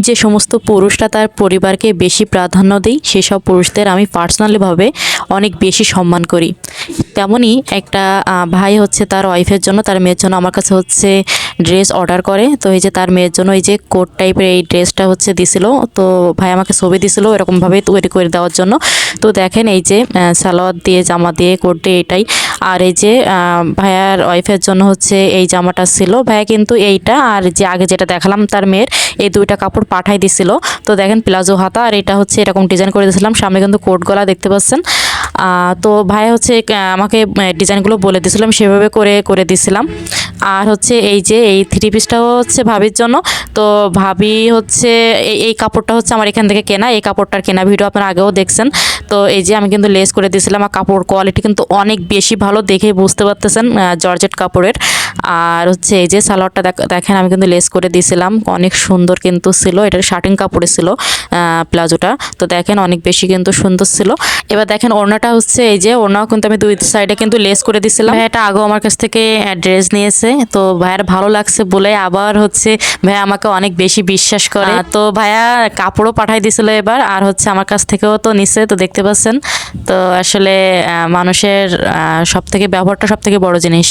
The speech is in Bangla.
যে সমস্ত পুরুষরা তার পরিবারকে বেশি প্রাধান্য দেয় সেসব পুরুষদের আমি পার্সোনালিভাবে অনেক বেশি সম্মান করি। তেমনই একটা ভাই হচ্ছে তার ওয়াইফের জন্য, তার মেয়ের জন্য আমার কাছে হচ্ছে ড্রেস অর্ডার করে। তো এই যে তার মেয়ের জন্য এই যে কোট টাইপের এই ড্রেসটা হচ্ছে দিছিল। তো ভাই আমাকে ছবি দিছিল এরকমভাবে তৈরি করে দেওয়ার জন্য। তো দেখেন এই যে সালোয়ার দিয়ে, জামা দিয়ে, কোট দিয়ে এটাই। আর এই যে ভাইয়ার ওয়াইফের জন্য হচ্ছে এই জামাটা ছিল। ভাইয়া কিন্তু এইটা আর যে আগে যেটা দেখালাম তার মেয়ের, এই দুইটা কাপড় পাঠাই দিছিল। তো দেখেন প্লাজো হাতা, আর এটা হচ্ছে এরকম ডিজাইন করে দিয়েছিলাম। সামনে কিন্তু কোট গলা দেখতে পাচ্ছেন। তো ভাই হচ্ছে আমাকে ডিজাইনগুলো বলে দিয়েছিলাম, সেভাবে করে করে দিছিলাম। আর হচ্ছে এই যে এই থ্রি পিসটাও হচ্ছে ভাবির জন্য। তো ভাবি হচ্ছে এই কাপড়টা হচ্ছে আমার এখান থেকে কেনা, এই কাপড়টার কেনা ভিডিও আপনারা আগেও দেখছেন। তো এই যে আমি কিন্তু লেস করে দিয়েছিলাম, আর কাপড় কোয়ালিটি কিন্তু অনেক বেশি ভালো, দেখে বুঝতে পারতেছেন জর্জেট কাপড়ের। আর হচ্ছে এই যে সালোয়ারটা দেখেন আমি কিন্তু লেস করে দিয়েছিলাম, অনেক সুন্দর কিন্তু ছিল। এটার শার্টিং কাপড়ে ছিল প্লাজোটা। তো দেখেন অনেক বেশি কিন্তু সুন্দর ছিল। এবার দেখেন ওড়নাটা হচ্ছে এই যে ওড়নাও কিন্তু আমি দুই সাইডে কিন্তু লেস করে দিয়েছিলাম। এটা আগেও আমার কাছ থেকে ড্রেস নিয়েছে, তো ভাইয়ার ভালো লাগছে বলে আবার হচ্ছে ভাইয়া আমাকে অনেক বেশি বিশ্বাস করে। তো ভাইয়া কাপড়ও পাঠাই দিছিল এবার, আর হচ্ছে আমার কাছ থেকেও তো নিছে, তো দেখতে পাচ্ছেন। তো আসলে মানুষের সব থেকে ব্যবহারটা সব থেকে বড় জিনিস।